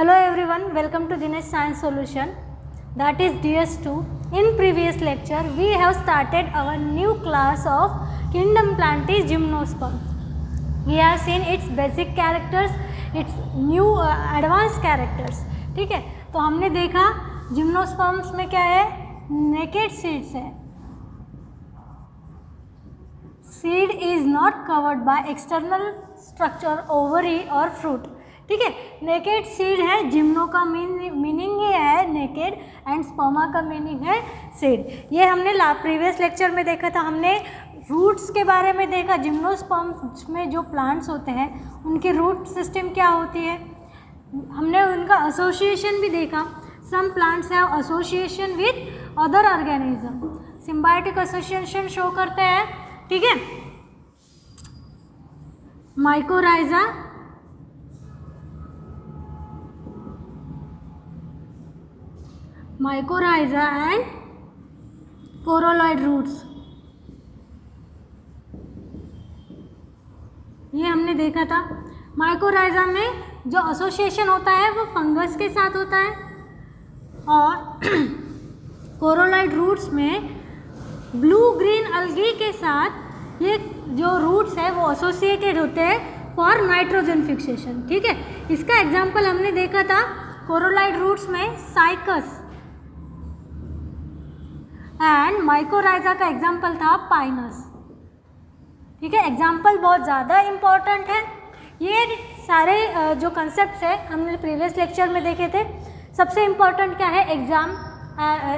Hello everyone, welcome to Dinesh Science Solution, that is DS2. In previous lecture we have started our new class of Kingdom Plantae Gymnosperm. We have seen its basic characters, its new advanced characters. ठीक है, तो हमने देखा gymnosperms में क्या है, naked seeds है. Seed is not covered by external structure, ovary और फ्रूट. ठीक है, नेकेड सीड है. जिम्नो का मीनिंग ये है नेकेड एंड स्पर्मा का मीनिंग है सीड. ये हमने प्रीवियस लेक्चर में देखा था. हमने रूट्स के बारे में देखा. जिम्नोस्पर्म्स में जो प्लांट्स होते हैं उनकी रूट सिस्टम क्या होती है, हमने उनका एसोसिएशन भी देखा. Some plants have association with other organism, symbiotic association show करते हैं. ठीक है, mycorrhiza, mycorrhiza and coralloid roots, ये हमने देखा था. माइकोराइजा में जो एसोसिएशन होता है वो फंगस के साथ होता है, और कोरोलॉइड रूट्स में ब्लू ग्रीन अलगी के साथ ये जो रूट्स है वो एसोसिएटेड होते हैं फॉर नाइट्रोजन फिक्सेशन. ठीक है, इसका एग्जांपल हमने देखा था कोरोलॉइड रूट्स में साइकस, एंड माइकोराइजा का एग्जाम्पल था पाइनस. ठीक है, एग्जाम्पल बहुत ज़्यादा इम्पॉर्टेंट है. ये सारे जो कंसेप्ट्स है हमने प्रीवियस लेक्चर में देखे थे. सबसे इम्पॉर्टेंट क्या है,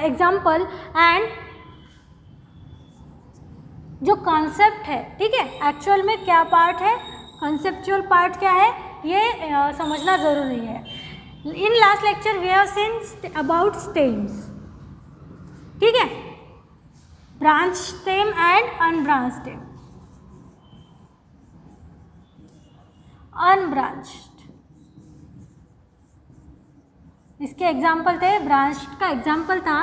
एग्जाम्पल एंड जो कॉन्सेप्ट है. ठीक है, एक्चुअल में क्या पार्ट है, कंसेप्चुअल पार्ट क्या है, ये समझना ज़रूरी है. In last lecture we have seen about stems. ठीक है, branch stem and unbranch stem. Unbranched, इसके एग्जाम्पल थे. ब्रांच का एग्जाम्पल था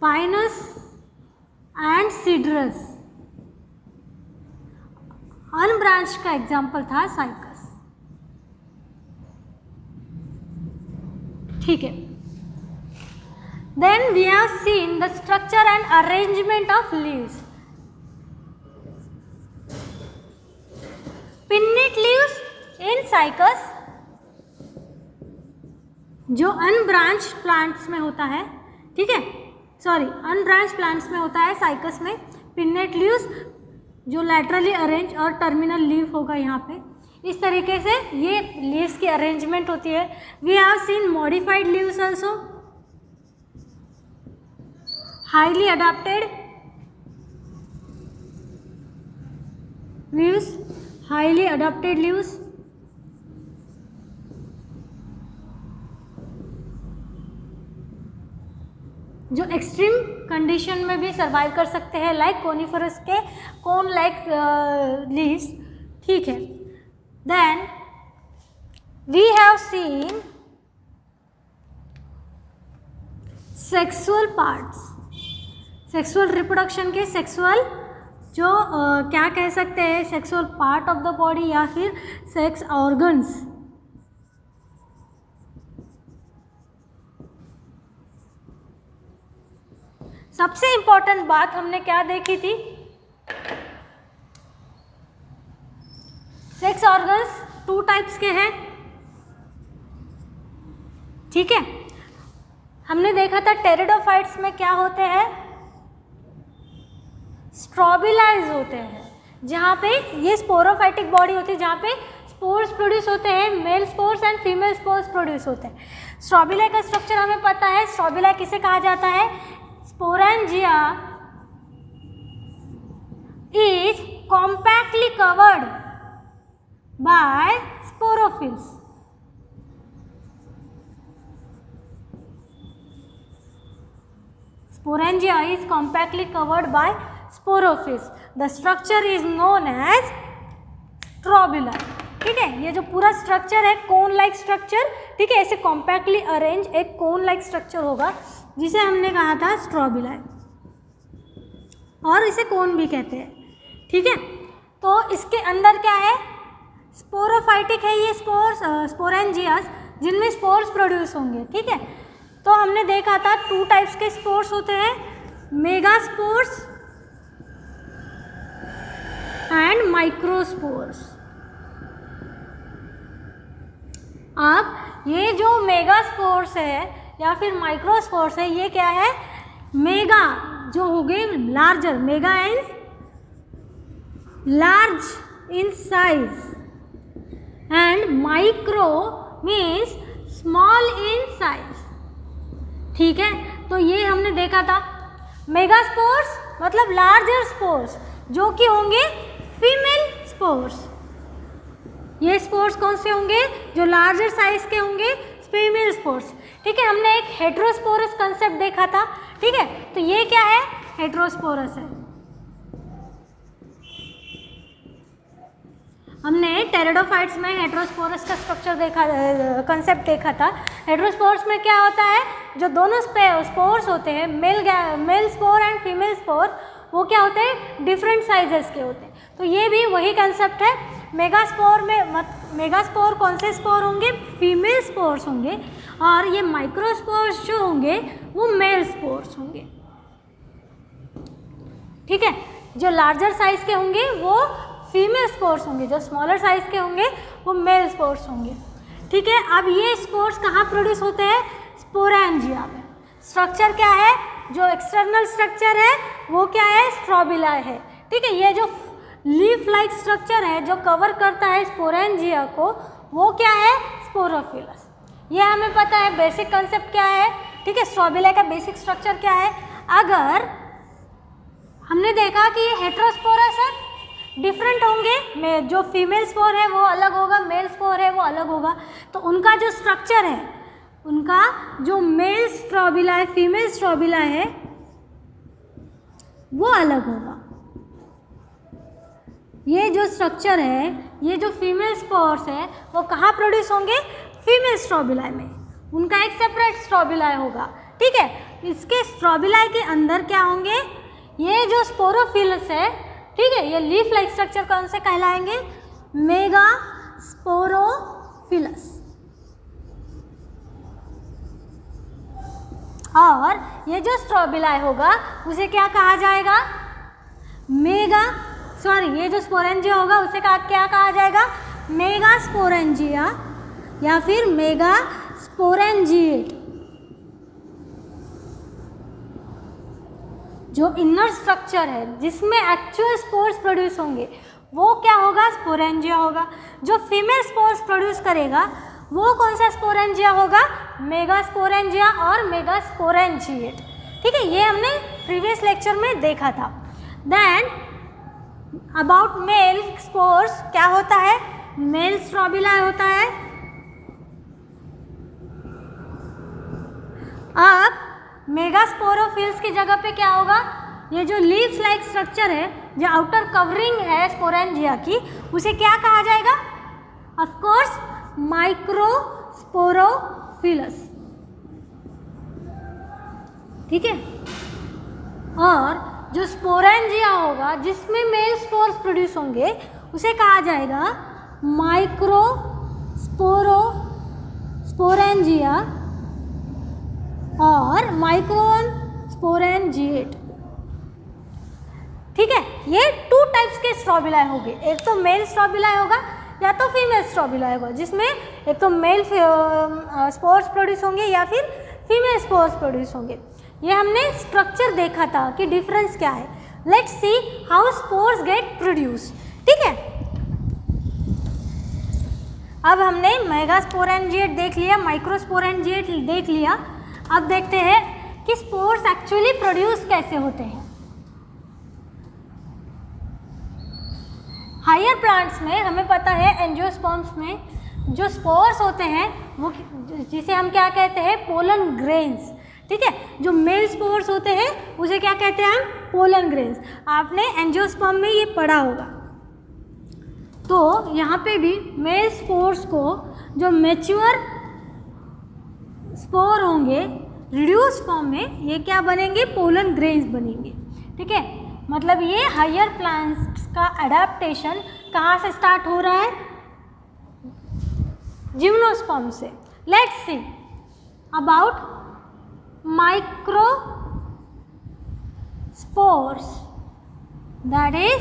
पाइनस एंड सीड्रस. अनब्रांच का एग्जाम्पल था साइकस. ठीक है, then we have seen the structure and arrangement of leaves. Pinnate leaves in cycas, जो अनब्रांच प्लांट्स में होता है. ठीक है, सॉरी, अनब्रांच प्लांट्स में होता है साइकस में. पिन्नेट लीव्स जो लैटरली अरेंज, और टर्मिनल लीफ होगा यहाँ पे. इस तरीके से ये लीव्स की अरेंजमेंट होती है. We have seen modified leaves also, highly adapted leaves, highly adapted leaves. जो एक्सट्रीम कंडीशन में भी सर्वाइव कर सकते हैं, लाइक कोनिफरस के कोन लाइक लीव्स. ठीक है, then we have seen sexual parts. Sexual reproduction के सेक्सुअल जो क्या कह सकते हैं, sexual part of the body या फिर सेक्स ऑर्गन्स. सबसे इंपॉर्टेंट बात हमने क्या देखी थी, सेक्स ऑर्गन्स 2 टाइप्स के हैं. ठीक है, हमने देखा था टेरिडोफाइट्स में क्या होते हैं, स्ट्रोबिलाइज होते हैं, जहाँ पे ये स्पोरोफाइटिक बॉडी होती है, जहाँ पे स्पोर्स प्रोड्यूस होते हैं, male spores and female spores produce होते हैं. स्ट्रोबिला का स्ट्रक्चर हमें पता है. स्ट्रोबिला किसे कहा जाता है, sporangia is compactly covered by sporophylls. Sporangia is compactly covered by sporophylls. The structure is known as strobila. ठीक है, ये जो पूरा स्ट्रक्चर है कोन लाइक स्ट्रक्चर. ठीक है, ऐसे कॉम्पैक्टली अरेंज एक कोन लाइक स्ट्रक्चर होगा जिसे हमने कहा था स्ट्रोबिला, और इसे कोन भी कहते हैं. ठीक है, तो इसके अंदर क्या है, स्पोरोफाइटिक है ये स्पोरेंजियास. जिनमें स्पोर्स प्रोड्यूस होंगे। ठीक है, तो हमने देखा था 2 टाइप्स के स्पोर्स होते हैं, मेगास्पोर्स एंड माइक्रोस्पोर्स। अब ये जो मेगास्पोर्स है या फिर माइक्रोस्पोर्स है, ये क्या है, मेगा जो हो गए larger, mega and large in size and micro means small in size. ठीक है, तो ये हमने देखा था। मेगास्पोर्स मतलब लार्जर स्पोर्स जो कि होंगे फीमेल स्पोर्स। ये स्पोर्स कौन से होंगे, जो लार्जर साइज के होंगे, फीमेल स्पोर्स। ठीक है, हमने एक हेट्रोस्पोरस कंसेप्ट देखा था। ठीक है, तो ये क्या है, हेट्रोस्पोरस है। हमने टेरिडोफाइट्स में हेट्रोस्पोरस का स्ट्रक्चर देखा, कंसेप्ट देखा था। हेट्रोस्पोर्स में क्या होता है, जो दोनों स्पोर्स होते हैं, male spore and female spore, वो क्या होते हैं, डिफरेंट साइजेस के होते हैं। तो ये भी वही कंसेप्ट है। मेगास्पोर में मेगास्पोर कौन से स्पोर होंगे, फीमेल स्पोर्स होंगे, और ये माइक्रोस्पोर्स जो होंगे वो मेल स्पोर्स होंगे। ठीक है, जो लार्जर साइज के होंगे वो फीमेल स्पोर्स होंगे, जो स्मॉलर साइज के होंगे वो मेल स्पोर्स होंगे। ठीक है, अब ये स्पोर्स कहाँ प्रोड्यूस होते हैं, स्पोरेंजिया में। स्ट्रक्चर क्या है, जो एक्सटर्नल स्ट्रक्चर है वो क्या है, स्ट्रोबिला है। ठीक है, ये जो लीफ लाइक स्ट्रक्चर है जो कवर करता है स्पोरेंजिया को, वो क्या है, स्पोरोफिलस। ये हमें पता है, बेसिक कंसेप्ट क्या है। ठीक है, स्ट्रोबिला का बेसिक स्ट्रक्चर क्या है। अगर हमने देखा कि ये हेट्रोस्पोरस है, डिफरेंट होंगे, जो फीमेल स्पोर है वो अलग होगा, मेल स्पोर है वो अलग होगा, तो उनका जो स्ट्रक्चर है, उनका जो मेल स्ट्रोबिला है, फीमेल स्ट्रोबिला है, वो अलग होगा। ये जो स्ट्रक्चर है, ये जो फीमेल स्पोर्स है, वो कहाँ प्रोड्यूस होंगे, फीमेल स्ट्रोबिला में, उनका एक सेपरेट स्ट्रोबिला होगा। ठीक है, इसके स्ट्रोबिला के अंदर क्या होंगे, ये जो स्पोरोफिलस है, ठीक है, ये लीफ लाइक स्ट्रक्चर कौन से कहलाएंगे, मेगा स्पोरोफिलस। और ये जो स्ट्रोबिला होगा उसे क्या कहा जाएगा, ये जो स्पोरेंजिया होगा उसे क्या कहा जाएगा, मेगा स्पोरेंजिया या फिर मेगा स्पोरेंजिएट। जो इनर स्ट्रक्चर है जिसमें एक्चुअल स्पोर्स प्रोड्यूस होंगे वो क्या होगा, स्पोरेंजिया होगा। जो फीमेल स्पोर्स प्रोड्यूस करेगा वो कौन सा स्पोरेंजिया होगा, मेगा स्पोरेंजिया और मेगा स्पोरेंजिएट। ठीक है, ये हमने प्रीवियस लेक्चर में देखा था। देन अबाउट मेल स्पोर्स क्या होता है, मेल स्ट्रोबिला होता है। अब मेगास्पोरोफिल्स की जगह पे क्या होगा, ये जो लीव्स लाइक स्ट्रक्चर है, जो आउटर कवरिंग है स्पोरेंजिया की, उसे क्या कहा जाएगा, ऑफ कोर्स माइक्रोस्पोरोफिलस। ठीक है, और जो स्पोरेंजिया होगा जिसमें मेल स्पोर्स प्रोड्यूस होंगे उसे कहा जाएगा स्पोरेंजिया और माइक्रोन स्पोरेंजिएट। ठीक है, ये 2 टाइप्स के स्ट्रोबिला होंगे, एक तो मेल स्ट्रोबिला होगा या तो फीमेल स्ट्रोबिला होगा, जिसमें एक तो मेल स्पोर्स प्रोड्यूस होंगे या फिर फीमेल स्पोर्स प्रोड्यूस होंगे। ये हमने स्ट्रक्चर देखा था कि डिफरेंस क्या है। Let's see how spores get produce. ठीक है, अब हमने मेगास्पोरेंजिएट देख लिया, माइक्रोस्पोरेंजिएट देख लिया। अब देखते हैं कि स्पोर्स एक्चुअली प्रोड्यूस कैसे होते हैं। हायर प्लांट्स में हमें पता है, एंजियोस्पर्म्स में जो स्पोर्स होते हैं वो, जिसे हम क्या कहते हैं, पोलन ग्रेन्स। ठीक है, जो मेल स्पोर्स होते हैं उसे क्या कहते हैं हम, पोलन ग्रेन्स। आपने एंजियोस्पर्म में ये पढ़ा होगा। तो यहाँ पे भी मेल स्पोर्स को, जो मैच्योर स्पोर होंगे रिड्यूस फॉर्म में, ये क्या बनेंगे, पोलन ग्रेन्स बनेंगे। ठीक है, मतलब ये हायर प्लांट्स का अडेप्टेशन कहाँ से स्टार्ट हो रहा है, जिम्नोस्पर्म से। Let's see about microspores, that is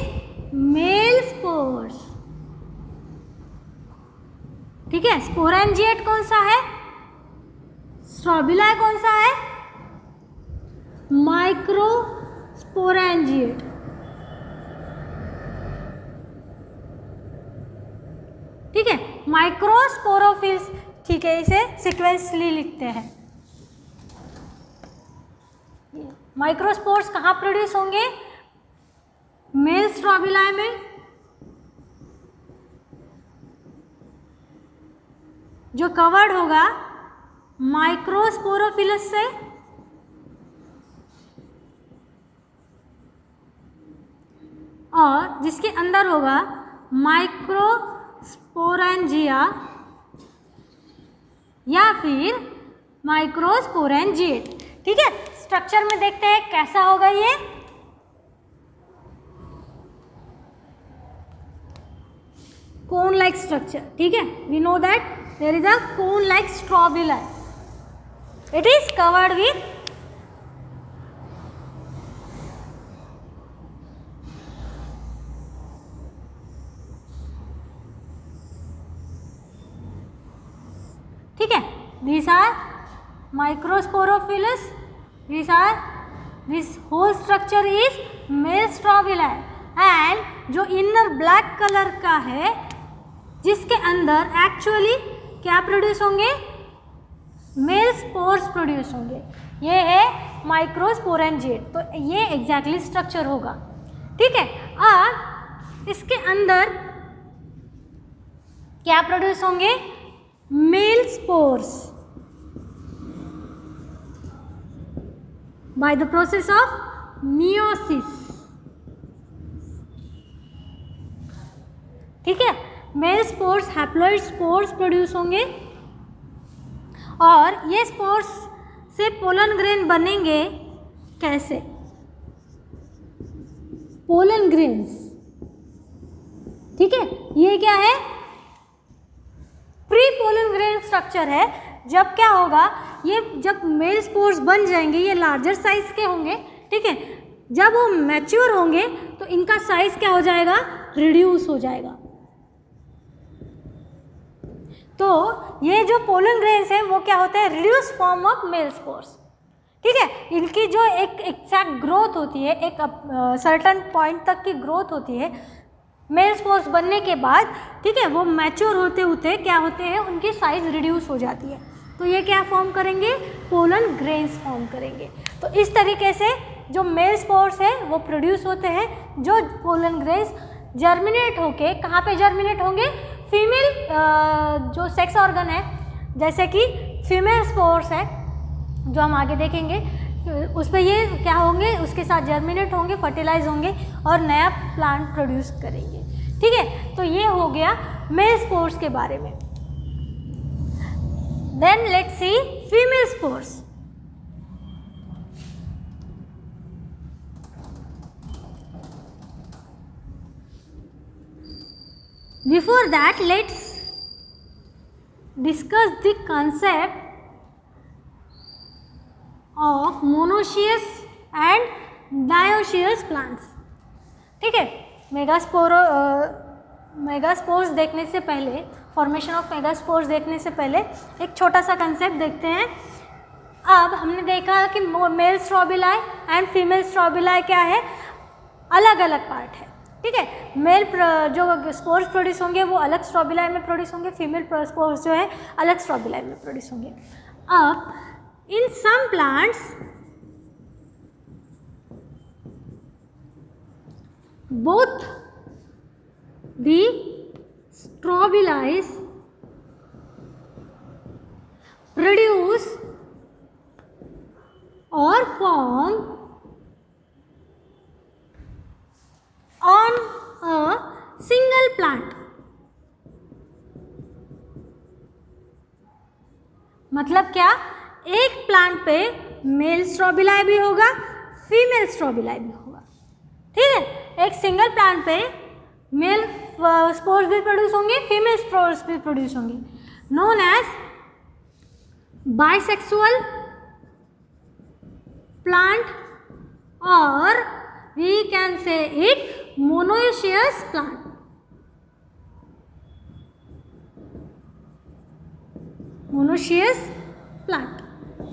male spores. ठीक है, स्पोरेंजिएट कौन सा है, स्ट्रोबिला कौन सा है, माइक्रोस्पोरेंजिएट. ठीक है, माइक्रोस्पोरोफिल्स. ठीक है, इसे सीक्वेंसली लिखते हैं. माइक्रोस्पोर्स कहाँ प्रोड्यूस होंगे, मेल स्ट्रोबिला में, जो कवर्ड होगा माइक्रोस्पोरोफिलस से, और जिसके अंदर होगा माइक्रोस्पोरेंजिया या फिर माइक्रोस्पोरेंजिएट. ठीक है, स्ट्रक्चर में देखते हैं कैसा होगा ये. Cone like structure. ठीक है, we know that there is a cone like strobila. It is covered with ठीक है, these are microsporophilus. This whole structure is male strobili. and जो इनर ब्लैक कलर का है, जिसके अंदर एक्चुअली क्या प्रोड्यूस होंगे, मेल स्पोर्स प्रोड्यूस होंगे, ये है माइक्रोस्पोरेंजिएट. तो ये एग्जैक्टली स्ट्रक्चर होगा. ठीक है, और इसके अंदर क्या प्रोड्यूस होंगे, male spores by the process of meiosis. ठीक है, male spores haploid spores produce होंगे, और ये स्पोर्स से पोलन ग्रेन बनेंगे. कैसे, पोलन ग्रेन्स. ठीक है, ये क्या है, प्री पोलन ग्रेन स्ट्रक्चर है. जब क्या होगा, ये जब मेल स्पोर्स बन जाएंगे, ये लार्जर साइज के होंगे. ठीक है, जब वो मैच्योर होंगे तो इनका साइज क्या हो जाएगा, रिड्यूस हो जाएगा. तो ये जो पोलन ग्रेन्स है वो क्या होते हैं, reduce form of male spores. ठीक है, इनकी जो एक एक्जैक्ट ग्रोथ होती है, एक सर्टेन पॉइंट तक की ग्रोथ होती है मेल स्पोर्स बनने के बाद. ठीक है, वो मैच्योर होते होते क्या होते हैं, उनकी साइज रिड्यूस हो जाती है. तो ये क्या फॉर्म करेंगे, पोलन ग्रेन्स फॉर्म करेंगे. तो इस तरीके से जो मेल स्पोर्स है वो प्रोड्यूस होते हैं. जो पोलन ग्रेन्स जर्मिनेट होके कहाँ पे जर्मिनेट होंगे, फीमेल जो सेक्स ऑर्गन है, जैसे कि फीमेल स्पोर्स है जो हम आगे देखेंगे, उस पर ये क्या होंगे, उसके साथ जर्मिनेट होंगे, फर्टिलाइज होंगे और नया प्लांट प्रोड्यूस करेंगे. ठीक है, तो ये हो गया मेल स्पोर्स के बारे में. Then let's see female spores. Before that, let's discuss the concept of monoecious and dioecious plants. ठीक है, मेगास्पोर्स देखने से पहले, फॉर्मेशन ऑफ मेगास्पोर्स देखने से पहले एक छोटा सा कंसेप्ट देखते हैं. अब हमने देखा कि male strobili and female strobili क्या है, अलग अलग पार्ट है. ठीक है, मेल जो स्पोर्स प्रोड्यूस होंगे वो अलग स्ट्रोबिलाई में प्रोड्यूस होंगे, फीमेल स्पोर्स जो है अलग स्ट्रोबिलाई में प्रोड्यूस होंगे. अब in some plants both the strobiles produce or form on a single plant. मतलब क्या, एक प्लांट पे मेल स्ट्रोबिलाई भी होगा, फीमेल स्ट्रोबिलाई भी होगा. ठीक है, एक सिंगल प्लांट पे मेल स्पोर्स भी प्रोड्यूस होंगे, फीमेल स्पोर्स भी प्रोड्यूस होंगे, known as bisexual plant, or we can say it monoecious plant. Monoecious plant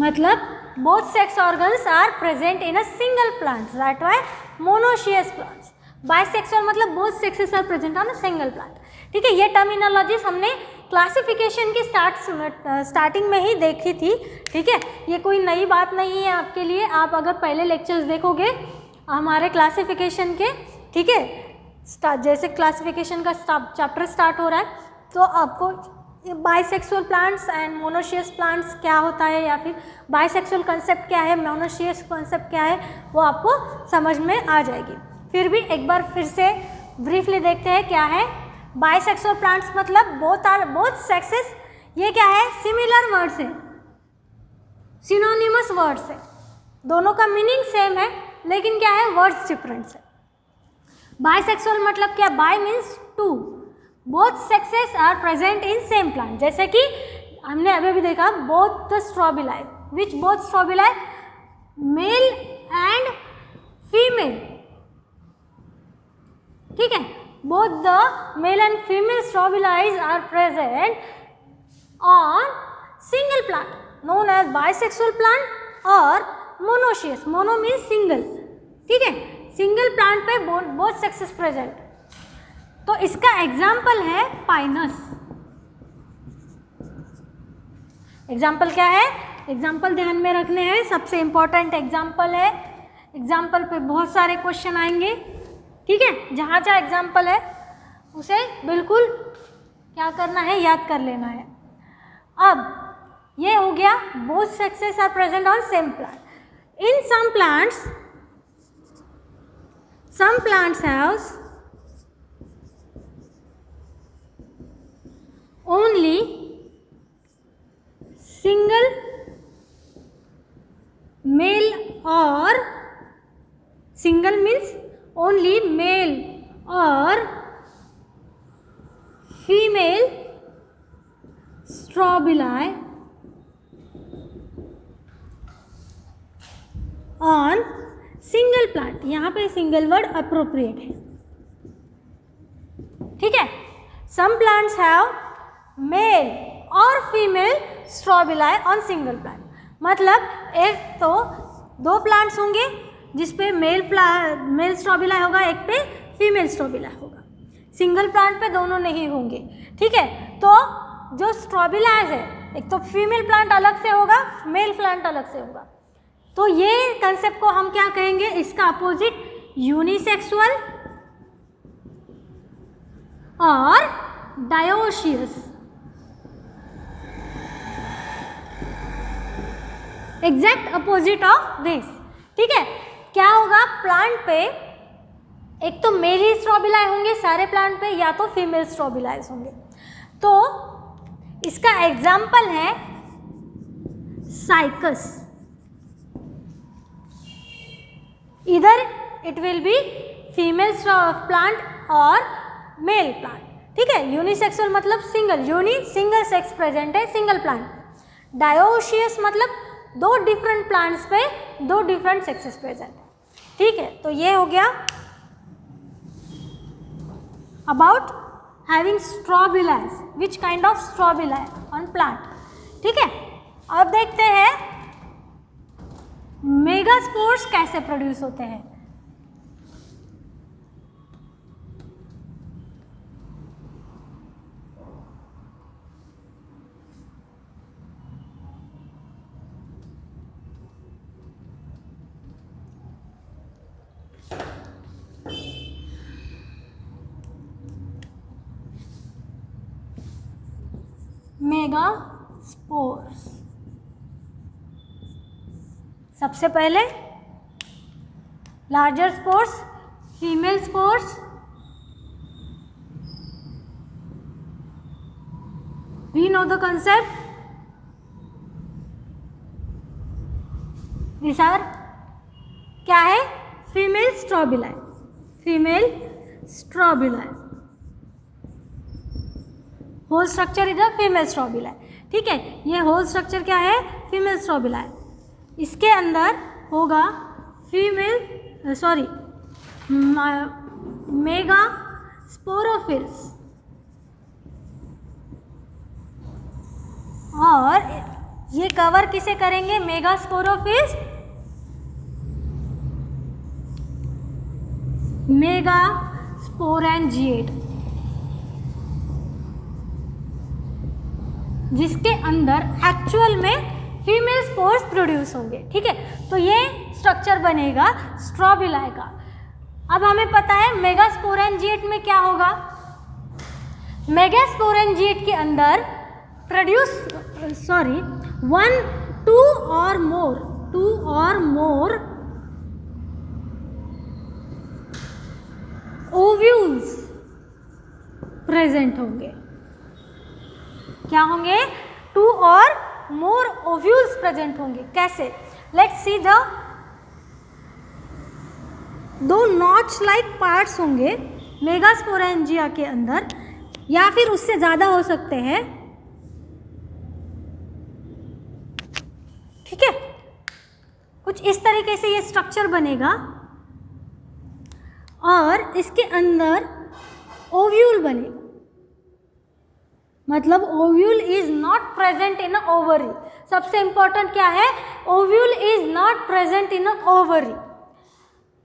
मतलब both sex organs are present in a single plant, that why monoecious plants. Bisexual मतलब both sexes are present on a single plant. ठीक है, ये terminologies हमने classification की starting में ही देखी थी. ठीक है, ये कोई नई बात नहीं है आपके लिए. आप अगर पहले लेक्चर्स देखोगे हमारे क्लासिफिकेशन के, ठीक है, जैसे क्लासिफिकेशन का चैप्टर स्टार्ट हो रहा है तो आपको bisexual plants and monoecious plants क्या होता है, या फिर बाइसेक्सुअल कंसेप्ट क्या है, मोनोशियस कंसेप्ट क्या है, वो आपको समझ में आ जाएगी. फिर भी एक बार फिर से ब्रीफली देखते हैं क्या है बाइसेक्सुअल प्लांट्स. मतलब बोथ सेक्सेस, ये क्या है, सिमिलर वर्ड्स है, सिनोनिमस वर्ड्स है, दोनों का मीनिंग सेम है लेकिन क्या है, वर्ड्स डिफरेंस है. बाइसेक्सुअल मतलब क्या, bi means two, both sexes are present in same plant. जैसे कि हमने अभी भी देखा both the strobili, which both strobili, male and female. ठीक है, both the male and female strobilus are present on single plant known as bisexual plant or monoecious. Mono means single. ठीक है, सिंगल प्लांट पे both sexes present. तो इसका example है Pinus. Example क्या है, एग्जाम्पल ध्यान में रखने हैं, सबसे इंपॉर्टेंट एग्जाम्पल है. एग्जाम्पल पे बहुत सारे क्वेश्चन आएंगे. ठीक है, जहाँ जहाँ एग्जाम्पल है उसे बिल्कुल क्या करना है, याद कर लेना है. अब ये हो गया both sexes are present on same plant. In some plants have only single male, और single means only male or female strobili on single plant. यहाँ पे सिंगल वर्ड अप्रोप्रिएट है. ठीक है, some plants have male और female स्ट्रॉबिलाई on single plant. मतलब एक तो दो प्लांट्स होंगे जिसपे मेल स्ट्रॉबिलाई होगा, एक पे फीमेल स्ट्रॉबिलाई होगा. सिंगल प्लांट पे दोनों नहीं होंगे. ठीक है, तो जो स्ट्रॉबिलाइज है, एक तो फीमेल प्लांट अलग से होगा, मेल प्लांट अलग से होगा. तो ये कंसेप्ट को हम क्या कहेंगे, इसका अपोजिट यूनिसेक्सुअल और dioecious. Exact opposite of this. ठीक है, क्या होगा, प्लांट पे एक तो मेल ही स्ट्रॉबिलाई होंगे सारे प्लांट पे, या तो फीमेल स्ट्रॉबिलाइज होंगे. तो इसका एग्जाम्पल है साइकस. इधर it will be female plant और मेल प्लांट. ठीक है, यूनिसेक्सुअल मतलब सिंगल, सिंगल सेक्स प्रेजेंट है सिंगल प्लांट. डायोशियस मतलब दो डिफरेंट प्लांट्स पे दो डिफरेंट सेक्सेस प्रेजेंट है. ठीक है, तो ये हो गया about having strobilise, which kind of strobili on plant. ठीक है, अब देखते हैं मेगास्पोर्स कैसे प्रोड्यूस होते हैं. मेगास्पोर्स, सबसे पहले larger spores, female spores, we know the concept. This are क्या है, female strobili, female strobili, whole structure is a female strobili. ठीक है, ये होल स्ट्रक्चर क्या है, फीमेल स्ट्रोबिलाई। इसके अंदर होगा मेगा स्पोरोफिल्स, और ये कवर किसे करेंगे, मेगा स्पोरोफिल्स, मेगा स्पोरेंजिएट, जिसके अंदर एक्चुअल में फीमेल स्पोर्स प्रोड्यूस होंगे। ठीक है, तो ये स्ट्रक्चर बनेगा स्ट्रोबिलाई का। अब हमें पता है मेगा स्पोरेंजिएट में क्या होगा, मेगा स्पोरेंजिएट के अंदर टू और मोर ओव्यूल्स प्रेजेंट होंगे। क्या होंगे, 2 और मोर ओव्यूल्स प्रेजेंट होंगे। कैसे, let's see the 2 notch like parts होंगे मेगास्पोरेंजिया के अंदर, या फिर उससे ज़्यादा हो सकते हैं। ठीक है, कुछ इस तरीके से ये स्ट्रक्चर बनेगा, और इसके अंदर ओव्यूल बनेगा, मतलब ovule is not present in a ovary. सबसे इंपॉर्टेंट क्या है, ovule is not present in a ovary,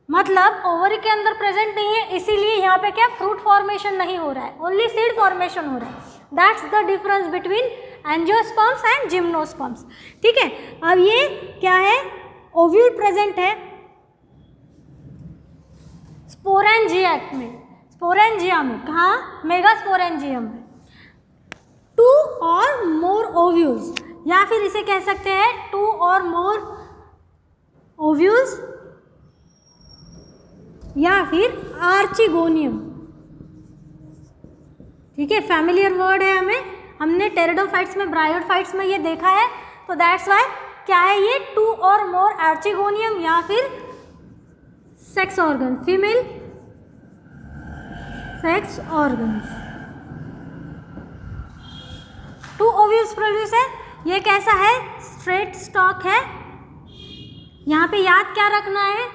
मतलब ओवरी के अंदर प्रेजेंट नहीं है, इसीलिए यहाँ पे क्या फ्रूट फॉर्मेशन नहीं हो रहा है, ओनली सीड फॉर्मेशन हो रहा है। That's the difference between angiosperms and gymnosperms. ठीक है, अब ये क्या है, ओव्यूल प्रेजेंट है स्पोरेंजिया में, कहाँ, मेगा स्पोरेंजियम में, 2 और मोर ओव्यूल्स, या फिर इसे कह सकते हैं 2 और मोर ओव्यूल्स, या फिर आर्चिगोनियम। ठीक है, फैमिलियर वर्ड है हमने टेरिडोफाइट्स में, ब्रायोफाइट्स में ये देखा है, तो दैट्स वाई क्या है ये 2 और मोर आर्चिगोनियम, या फिर sex organ, female sex organ. 2 ovules produce है। ये कैसा है, स्ट्रेट स्टॉक है। यहाँ पे याद क्या रखना है,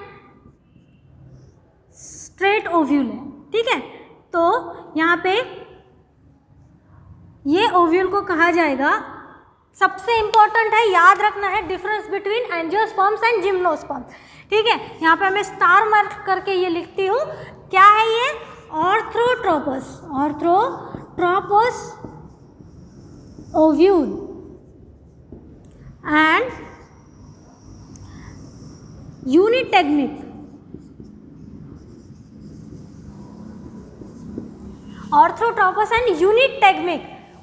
स्ट्रेट ओव्यूल है। ठीक है, तो यहाँ पे ये ओव्यूल को कहा जाएगा, सबसे इंपॉर्टेंट है, याद रखना है difference between angiosperms and gymnosperms. ठीक है, यहाँ पे मैं स्टार मार्क करके ये लिखती हूँ, क्या है ये, ऑर्थ्रोट्रोपस ओव्यूल एंड यूनिटेग्मिक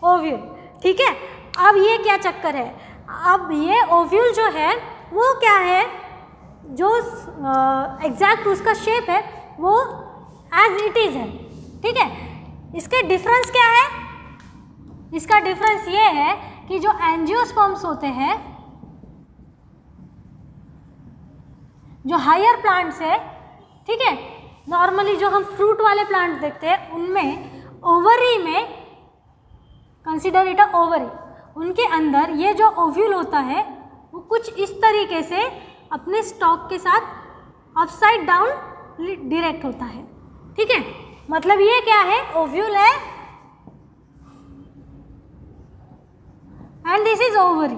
ओव्यूल। ठीक है, अब ये क्या चक्कर है, अब ये ओव्यूल जो है वो क्या है, जो एग्जैक्ट उसका शेप है वो एज इट इज़ है। ठीक है, इसके डिफरेंस क्या है, इसका डिफरेंस ये है कि जो एंजियोस्पर्म्स होते हैं, जो हायर प्लांट्स है, ठीक है, नॉर्मली जो हम फ्रूट वाले प्लांट्स देखते हैं उनमें ओवरी में, कंसिडर इट अ ओवरी, उनके अंदर ये जो ओव्यूल होता है वो कुछ इस तरीके से अपने स्टॉक के साथ अपसाइड डाउन डायरेक्ट होता है। ठीक है, मतलब ये क्या है, ओव्यूल है एंड दिस इज ओवरी।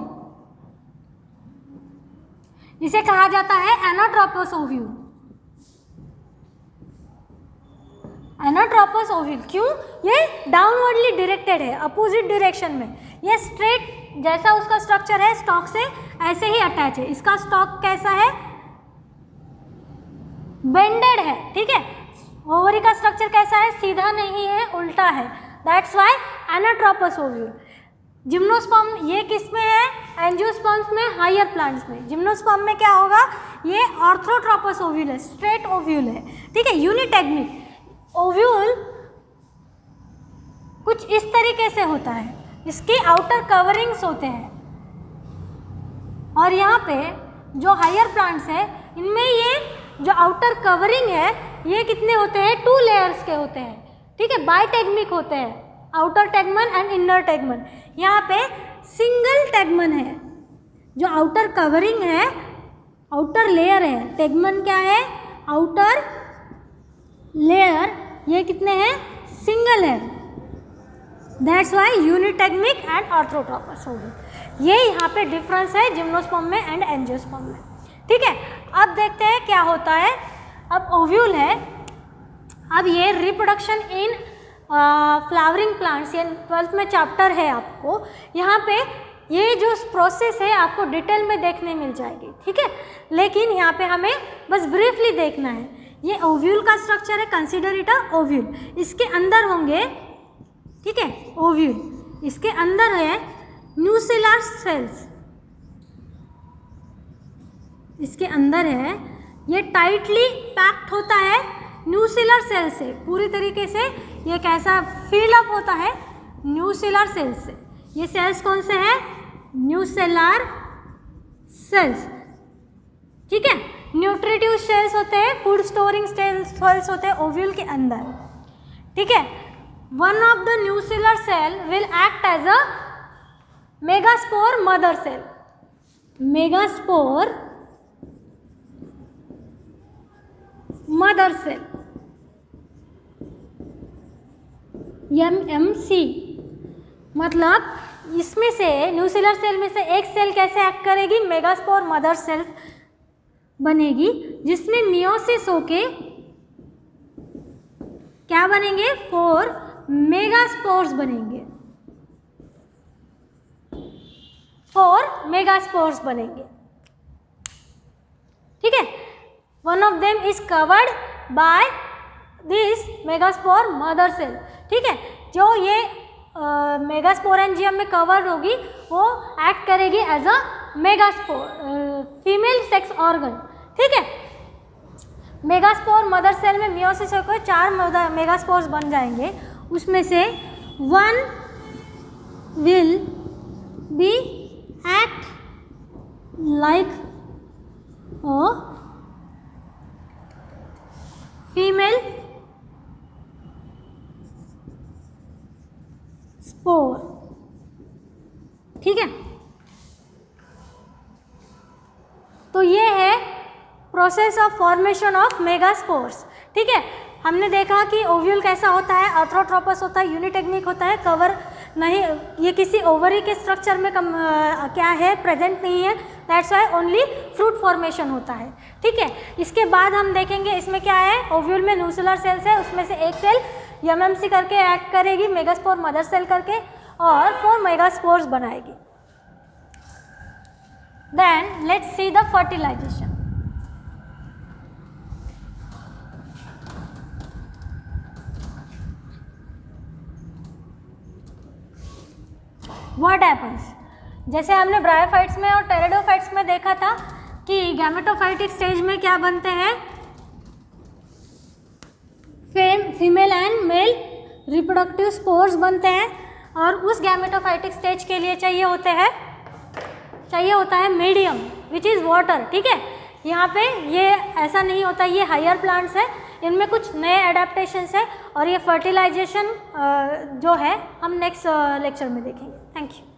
इसे कहा जाता है एनाट्रोपस ओव्यूल। एनाट्रोपस ओव्यूल क्यों, ये डाउनवर्डली डायरेक्टेड है, अपोजिट डायरेक्शन में। ये स्ट्रेट जैसा उसका स्ट्रक्चर है स्टॉक से ऐसे ही अटैच है। इसका स्टॉक कैसा है, बेंडेड है। ठीक है, ओवरी का स्ट्रक्चर कैसा है, सीधा नहीं है, उल्टा है, that's why anatropous ovule. Gymnosperm ये किस में है, एंजियोस्पर्म्स में, हायर प्लांट्स में। जिम्नोस्पर्म में क्या होगा, ये ऑर्थोट्रोपस ओव्यूल है, स्ट्रेट ओव्यूल है। ठीक है, यूनिटेग्मिक ओव्यूल कुछ इस तरीके से होता है, इसके आउटर कवरिंग्स होते हैं, और यहाँ पे जो हायर प्लांट्स है इनमें ये जो आउटर कवरिंग है ये कितने होते हैं, 2 लेयर्स के होते हैं। ठीक है, बाइटेग्मिक होते हैं, आउटर टेगमन एंड इनर टेगमन। यहाँ पे सिंगल टेगमन है। जो आउटर कवरिंग है, आउटर लेयर है, टेगमन क्या है, आउटर लेयर, ये कितने हैं, सिंगल है। दैट्स वाई यूनिटेगमिक एंड ऑर्थोट्रोपस हो गए। ये यहाँ पे डिफरेंस है जिम्नोस्पर्म में एंड एंजियोस्पर्म में। ठीक है, अब देखते हैं क्या होता है। अब ओव्यूल है, अब ये रिप्रोडक्शन इन फ्लावरिंग प्लांट्स, ये 12th में चैप्टर है आपको। यहाँ पे ये जो प्रोसेस है आपको डिटेल में देखने मिल जाएगी। ठीक है, लेकिन यहाँ पे हमें बस ब्रीफली देखना है। ये ओव्यूल का स्ट्रक्चर है, कंसीडर इट अ ओव्यूल। इसके अंदर होंगे, ठीक है, ओव्यूल, इसके अंदर है न्यूसेलर सेल्स, इसके अंदर है, ये टाइटली पैक्ड होता है न्यूसेलर सेल से, पूरी तरीके से ये कैसा फिल अप होता है न्यूसेलर सेल्स से। ये सेल्स कौन से हैं, न्यूसेलर सेल्स। ठीक है, न्यूट्रिटिव सेल्स होते हैं, फूड स्टोरिंग सेल्स होते हैं ओव्यूल के अंदर। ठीक है, one of the nucellar cell will act as a megaspore mother cell. Megaspore mother cell, MMC, मतलब इसमें से न्यूसेलर सेल में से एक सेल कैसे एक्ट करेगी, मेगास्पोर मदर सेल बनेगी, जिसमें मियोसिस होके क्या बनेंगे, 4 मेगास्पोर्स बनेंगे, 4 मेगास्पोर्स बनेंगे। ठीक है, one of them is covered by this megaspore mother cell. ठीक है, जो ये मेगास्पोरेंजियम में कवर्ड होगी वो एक्ट करेगी as a megaspore, female sex organ. ठीक है, मेगास्पोर मदर सेल में मियोसिस होकर 4 मेगास्पोर्स बन जाएंगे, उसमें से 1 will be act like a female spore. ठीक है, तो ये है process of formation of megaspores. ठीक है, हमने देखा कि ओव्यूल कैसा होता है, ऑर्थोट्रोपस होता है, यूनिटेगमिक होता है, कवर नहीं, ये किसी ओवरी के स्ट्रक्चर में क्या है, प्रेजेंट नहीं है, that's why only fruit formation होता है। ठीक है, इसके बाद हम देखेंगे इसमें क्या है, ओव्यूल में न्यूसेलर सेल्स है, उसमें से एक सेल MMC करके एक्ट करेगी, मेगास्पोर मदर सेल करके, और 4 मेगास्पोर्स बनाएगी। Then let's see the fertilization. What happens, जैसे हमने ब्रायोफाइट्स में और टेरिडोफाइट्स में देखा था कि गैमेटोफाइटिक स्टेज में क्या बनते हैं, female and male reproductive spores बनते हैं, और उस गैमेटोफाइटिक स्टेज के लिए चाहिए होता है मीडियम विच इज़ वाटर। ठीक है, यहाँ पे ये ऐसा नहीं होता, ये हायर प्लांट्स है, इनमें कुछ नए एडेप्टेशंस है, और ये फर्टिलाइजेशन जो है हम नेक्स्ट लेक्चर में देखेंगे। Thank you.